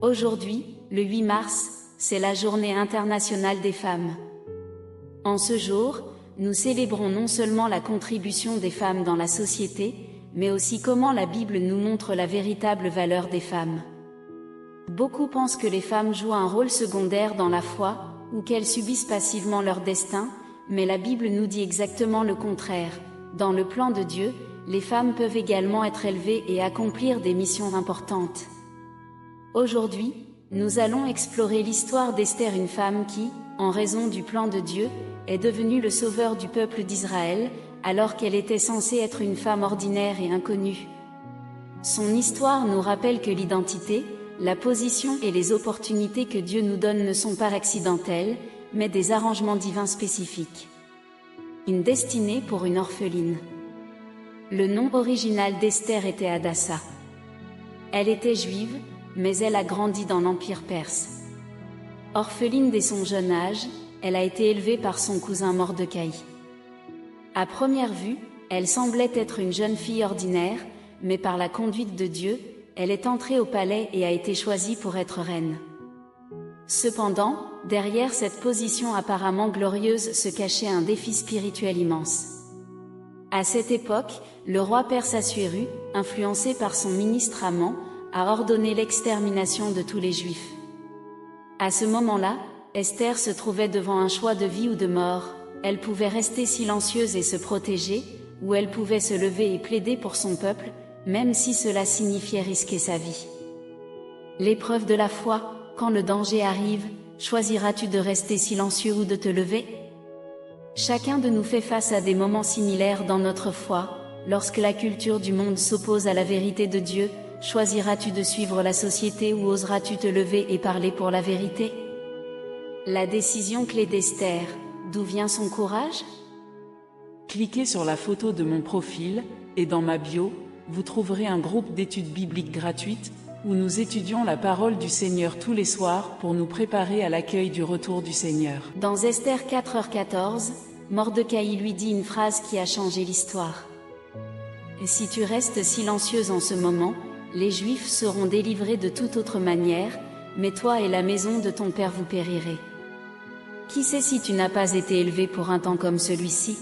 Aujourd'hui, le 8 mars, c'est la Journée internationale des femmes. En ce jour, nous célébrons non seulement la contribution des femmes dans la société, mais aussi comment la Bible nous montre la véritable valeur des femmes. Beaucoup pensent que les femmes jouent un rôle secondaire dans la foi, ou qu'elles subissent passivement leur destin, mais la Bible nous dit exactement le contraire. Dans le plan de Dieu, les femmes peuvent également être élevées et accomplir des missions importantes. Aujourd'hui, nous allons explorer l'histoire d'Esther, une femme qui, en raison du plan de Dieu, est devenue le sauveur du peuple d'Israël, alors qu'elle était censée être une femme ordinaire et inconnue. Son histoire nous rappelle que l'identité, la position et les opportunités que Dieu nous donne ne sont pas accidentelles, mais des arrangements divins spécifiques. Une destinée pour une orpheline. Le nom original d'Esther était Hadassa. Elle était juive, mais elle a grandi dans l'Empire perse. Orpheline dès son jeune âge, elle a été élevée par son cousin Mordekaï. À première vue, elle semblait être une jeune fille ordinaire, mais par la conduite de Dieu, elle est entrée au palais et a été choisie pour être reine. Cependant, derrière cette position apparemment glorieuse se cachait un défi spirituel immense. À cette époque, le roi perse Assuérus, influencé par son ministre Haman, a ordonné l'extermination de tous les Juifs. À ce moment-là, Esther se trouvait devant un choix de vie ou de mort. Elle pouvait rester silencieuse et se protéger, ou elle pouvait se lever et plaider pour son peuple, même si cela signifiait risquer sa vie. L'épreuve de la foi, quand le danger arrive, choisiras-tu de rester silencieux ou de te lever? Chacun de nous fait face à des moments similaires dans notre foi. Lorsque la culture du monde s'oppose à la vérité de Dieu, choisiras-tu de suivre la société ou oseras-tu te lever et parler pour la vérité? La décision clé d'Esther, d'où vient son courage? Cliquez sur la photo de mon profil, et dans ma bio, vous trouverez un groupe d'études bibliques gratuites, où nous étudions la parole du Seigneur tous les soirs pour nous préparer à l'accueil du retour du Seigneur. Dans Esther 4h14, Mordekaï lui dit une phrase qui a changé l'histoire. « Si tu restes silencieuse en ce moment, les Juifs seront délivrés de toute autre manière, mais toi et la maison de ton père vous périrez. Qui sait si tu n'as pas été élevé pour un temps comme celui-ci »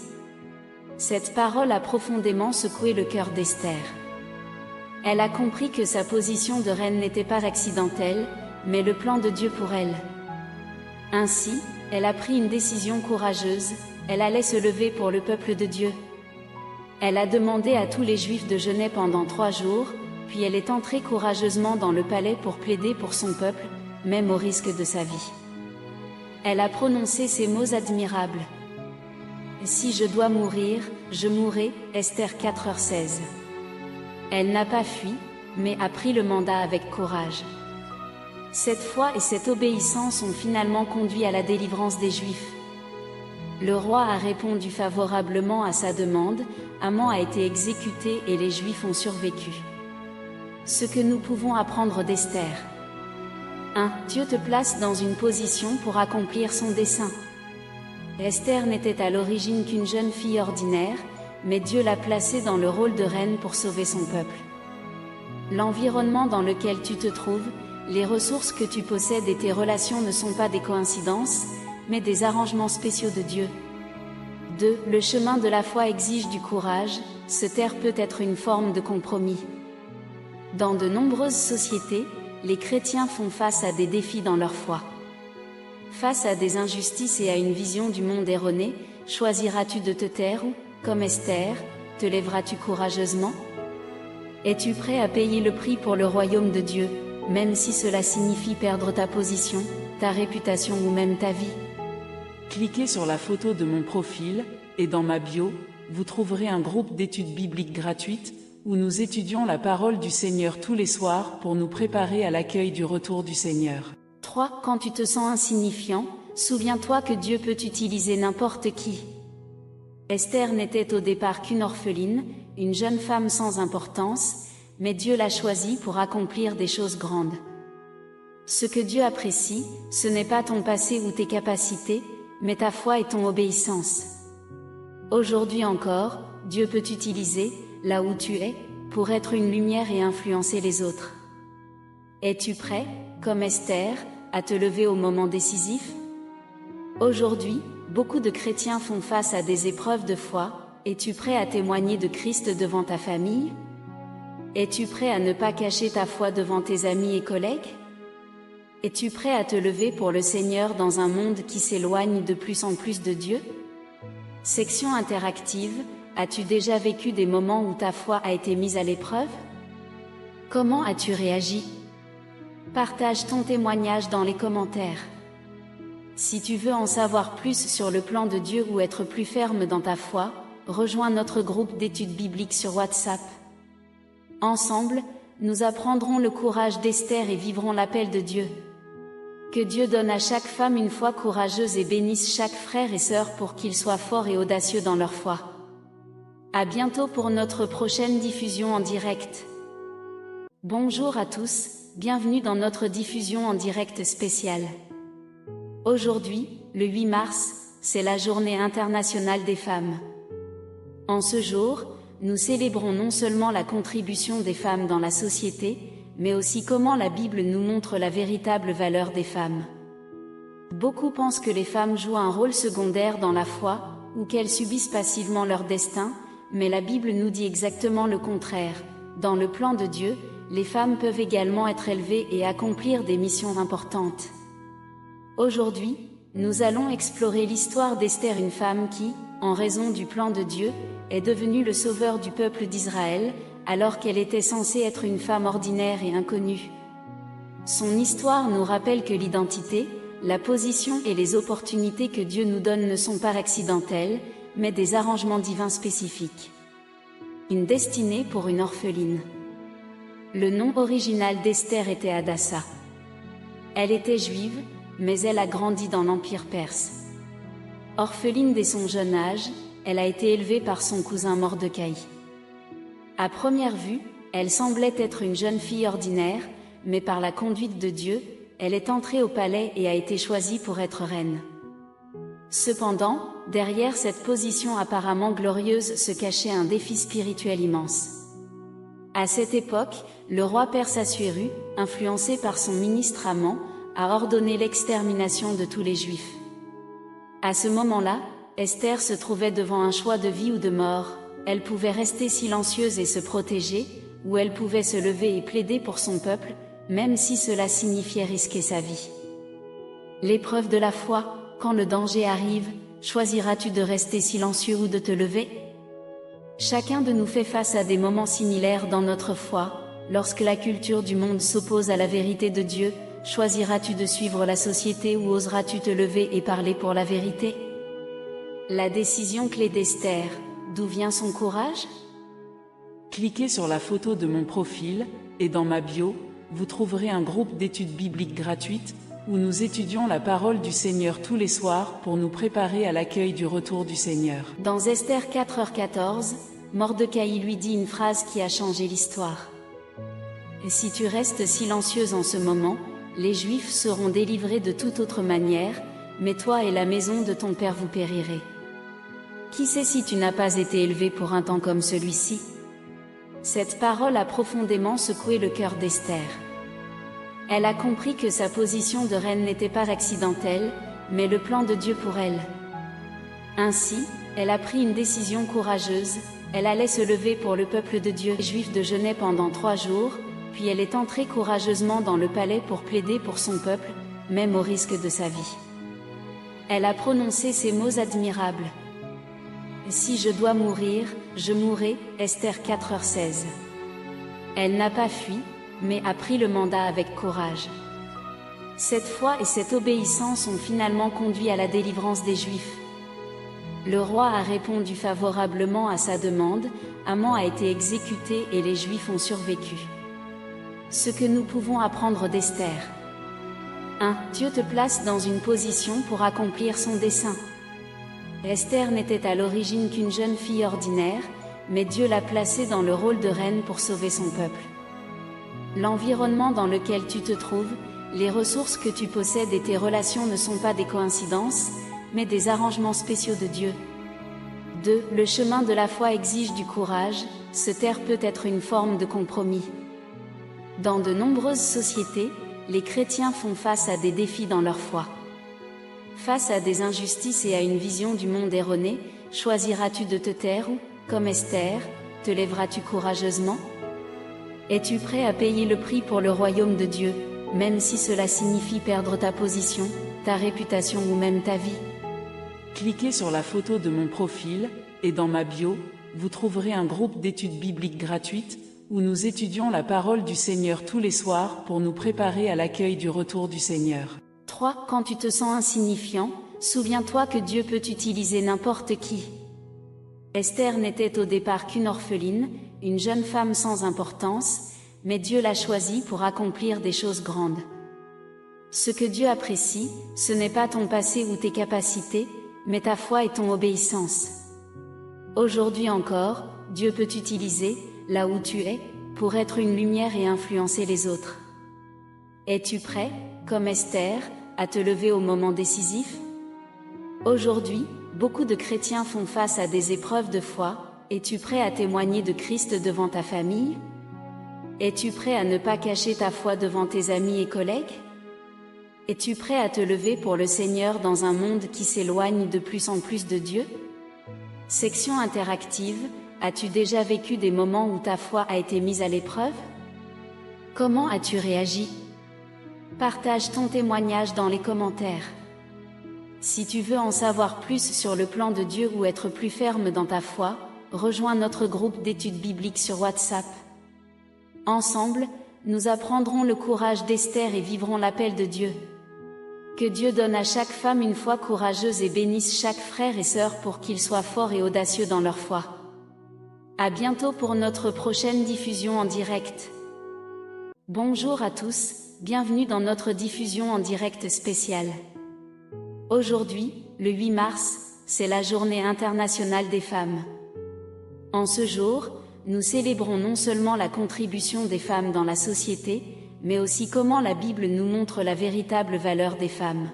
Cette parole a profondément secoué le cœur d'Esther. Elle a compris que sa position de reine n'était pas accidentelle, mais le plan de Dieu pour elle. Ainsi, elle a pris une décision courageuse, elle allait se lever pour le peuple de Dieu. Elle a demandé à tous les Juifs de jeûner pendant 3 jours, puis elle est entrée courageusement dans le palais pour plaider pour son peuple, même au risque de sa vie. Elle a prononcé ces mots admirables. « Si je dois mourir, je mourrai » Esther 4h16. Elle n'a pas fui, mais a pris le mandat avec courage. Cette foi et cette obéissance ont finalement conduit à la délivrance des Juifs. Le roi a répondu favorablement à sa demande, Haman a été exécuté et les Juifs ont survécu. Ce que nous pouvons apprendre d'Esther. 1. Dieu te place dans une position pour accomplir son dessein. Esther n'était à l'origine qu'une jeune fille ordinaire, mais Dieu l'a placée dans le rôle de reine pour sauver son peuple. L'environnement dans lequel tu te trouves, les ressources que tu possèdes et tes relations ne sont pas des coïncidences, mais des arrangements spéciaux de Dieu. 2. Le chemin de la foi exige du courage, se taire peut être une forme de compromis. Dans de nombreuses sociétés, les chrétiens font face à des défis dans leur foi. Face à des injustices et à une vision du monde erronée, choisiras-tu de te taire ou, comme Esther, te lèveras-tu courageusement? Es-tu prêt à payer le prix pour le royaume de Dieu, même si cela signifie perdre ta position, ta réputation ou même ta vie? Cliquez sur la photo de mon profil, et dans ma bio, vous trouverez un groupe d'études bibliques gratuites, où nous étudions la parole du Seigneur tous les soirs pour nous préparer à l'accueil du retour du Seigneur. 3. Quand tu te sens insignifiant, souviens-toi que Dieu peut utiliser n'importe qui. Esther n'était au départ qu'une orpheline, une jeune femme sans importance, mais Dieu l'a choisie pour accomplir des choses grandes. Ce que Dieu apprécie, ce n'est pas ton passé ou tes capacités, mais ta foi et ton obéissance. Aujourd'hui encore, Dieu peut t'utiliser, là où tu es, pour être une lumière et influencer les autres. Es-tu prêt? comme Esther, à te lever au moment décisif? Aujourd'hui, beaucoup de chrétiens font face à des épreuves de foi. Es-tu prêt à témoigner de Christ devant ta famille? Es-tu prêt à ne pas cacher ta foi devant tes amis et collègues? Es-tu prêt à te lever pour le Seigneur dans un monde qui s'éloigne de plus en plus de Dieu? Section interactive, as-tu déjà vécu des moments où ta foi a été mise à l'épreuve? Comment as-tu réagi? Partage ton témoignage dans les commentaires. Si tu veux en savoir plus sur le plan de Dieu ou être plus ferme dans ta foi, rejoins notre groupe d'études bibliques sur WhatsApp. Ensemble, nous apprendrons le courage d'Esther et vivrons l'appel de Dieu. Que Dieu donne à chaque femme une foi courageuse et bénisse chaque frère et sœur pour qu'ils soient forts et audacieux dans leur foi. À bientôt pour notre prochaine diffusion en direct. Bonjour à tous, bienvenue dans notre diffusion en direct spéciale. Aujourd'hui, le 8 mars, c'est la Journée internationale des femmes. En ce jour, nous célébrons non seulement la contribution des femmes dans la société, mais aussi comment la Bible nous montre la véritable valeur des femmes. Beaucoup pensent que les femmes jouent un rôle secondaire dans la foi, ou qu'elles subissent passivement leur destin, mais la Bible nous dit exactement le contraire. Dans le plan de Dieu, les femmes peuvent également être élevées et accomplir des missions importantes. Aujourd'hui, nous allons explorer l'histoire d'Esther, une femme qui, en raison du plan de Dieu, est devenue le sauveur du peuple d'Israël, alors qu'elle était censée être une femme ordinaire et inconnue. Son histoire nous rappelle que l'identité, la position et les opportunités que Dieu nous donne ne sont pas accidentelles, mais des arrangements divins spécifiques. Une destinée pour une orpheline. Le nom original d'Esther était Hadassa. Elle était juive, mais elle a grandi dans l'Empire perse. Orpheline dès son jeune âge, elle a été élevée par son cousin Mordekaï. À première vue, elle semblait être une jeune fille ordinaire, mais par la conduite de Dieu, elle est entrée au palais et a été choisie pour être reine. Cependant, derrière cette position apparemment glorieuse se cachait un défi spirituel immense. À cette époque, le roi perse Assuéru, influencé par son ministre Aman, a ordonné l'extermination de tous les Juifs. À ce moment-là, Esther se trouvait devant un choix de vie ou de mort. Elle pouvait rester silencieuse et se protéger, ou elle pouvait se lever et plaider pour son peuple, même si cela signifiait risquer sa vie. L'épreuve de la foi, quand le danger arrive, choisiras-tu de rester silencieux ou de te lever? Chacun de nous fait face à des moments similaires dans notre foi. Lorsque la culture du monde s'oppose à la vérité de Dieu, choisiras-tu de suivre la société ou oseras-tu te lever et parler pour la vérité? La décision clé d'Esther. D'où vient son courage? Cliquez sur la photo de mon profil, et dans ma bio, vous trouverez un groupe d'études bibliques gratuites, où nous étudions la parole du Seigneur tous les soirs pour nous préparer à l'accueil du retour du Seigneur. Dans Esther 4h14, Mordekaï lui dit une phrase qui a changé l'histoire. « Si tu restes silencieuse en ce moment, les Juifs seront délivrés de toute autre manière, mais toi et la maison de ton père vous périrez. Qui sait si tu n'as pas été élevé pour un temps comme celui-ci » Cette parole a profondément secoué le cœur d'Esther. Elle a compris que sa position de reine n'était pas accidentelle, mais le plan de Dieu pour elle. Ainsi, elle a pris une décision courageuse. Elle allait se lever pour le peuple de Dieu. Les Juifs de jeûner pendant 3 jours, puis elle est entrée courageusement dans le palais pour plaider pour son peuple, même au risque de sa vie. Elle a prononcé ces mots admirables. « Si je dois mourir, je mourrai » Esther 4h16. Elle n'a pas fui, mais a pris le mandat avec courage. Cette foi et cette obéissance ont finalement conduit à la délivrance des Juifs. Le roi a répondu favorablement à sa demande, Aman a été exécuté et les Juifs ont survécu. Ce que nous pouvons apprendre d'Esther. 1. Dieu te place dans une position pour accomplir son dessein. Esther n'était à l'origine qu'une jeune fille ordinaire, mais Dieu l'a placée dans le rôle de reine pour sauver son peuple. L'environnement dans lequel tu te trouves, les ressources que tu possèdes et tes relations ne sont pas des coïncidences, mais des arrangements spéciaux de Dieu. 2. Le chemin de la foi exige du courage, se taire peut être une forme de compromis. Dans de nombreuses sociétés, les chrétiens font face à des défis dans leur foi. Face à des injustices et à une vision du monde erronée, choisiras-tu de te taire ou, comme Esther, te lèveras-tu courageusement? Es-tu prêt à payer le prix pour le royaume de Dieu, même si cela signifie perdre ta position, ta réputation ou même ta vie? Cliquez sur la photo de mon profil, et dans ma bio, vous trouverez un groupe d'études bibliques gratuites, où nous étudions la parole du Seigneur tous les soirs pour nous préparer à l'accueil du retour du Seigneur. 3. Quand tu te sens insignifiant, souviens-toi que Dieu peut utiliser n'importe qui. Esther n'était au départ qu'une orpheline, une jeune femme sans importance, mais Dieu l'a choisie pour accomplir des choses grandes. Ce que Dieu apprécie, ce n'est pas ton passé ou tes capacités, mais ta foi et ton obéissance. Aujourd'hui encore, Dieu peut t'utiliser, là où tu es, pour être une lumière et influencer les autres. Es-tu prêt, comme Esther, à te lever au moment décisif? Aujourd'hui, beaucoup de chrétiens font face à des épreuves de foi. Es-tu prêt à témoigner de Christ devant ta famille? Es-tu prêt à ne pas cacher ta foi devant tes amis et collègues? Es-tu prêt à te lever pour le Seigneur dans un monde qui s'éloigne de plus en plus de Dieu? Section interactive, as-tu déjà vécu des moments où ta foi a été mise à l'épreuve? Comment as-tu réagi? Partage ton témoignage dans les commentaires. Si tu veux en savoir plus sur le plan de Dieu ou être plus ferme dans ta foi, rejoins notre groupe d'études bibliques sur WhatsApp. Ensemble, nous apprendrons le courage d'Esther et vivrons l'appel de Dieu. Que Dieu donne à chaque femme une foi courageuse et bénisse chaque frère et sœur pour qu'ils soient forts et audacieux dans leur foi. À bientôt pour notre prochaine diffusion en direct. Bonjour à tous, bienvenue dans notre diffusion en direct spéciale. Aujourd'hui, le 8 mars, c'est la Journée internationale des femmes. En ce jour, nous célébrons non seulement la contribution des femmes dans la société, mais aussi comment la Bible nous montre la véritable valeur des femmes.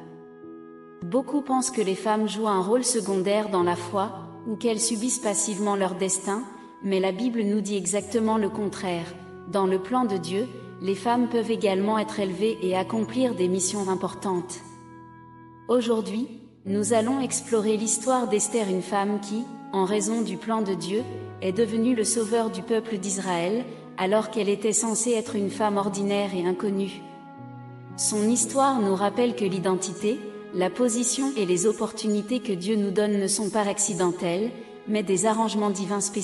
Beaucoup pensent que les femmes jouent un rôle secondaire dans la foi, ou qu'elles subissent passivement leur destin, mais la Bible nous dit exactement le contraire. Dans le plan de Dieu, les femmes peuvent également être élevées et accomplir des missions importantes. Aujourd'hui, nous allons explorer l'histoire d'Esther, une femme qui, en raison du plan de Dieu, est devenue le sauveur du peuple d'Israël, alors qu'elle était censée être une femme ordinaire et inconnue. Son histoire nous rappelle que l'identité, la position et les opportunités que Dieu nous donne ne sont pas accidentelles, mais des arrangements divins spécifiques.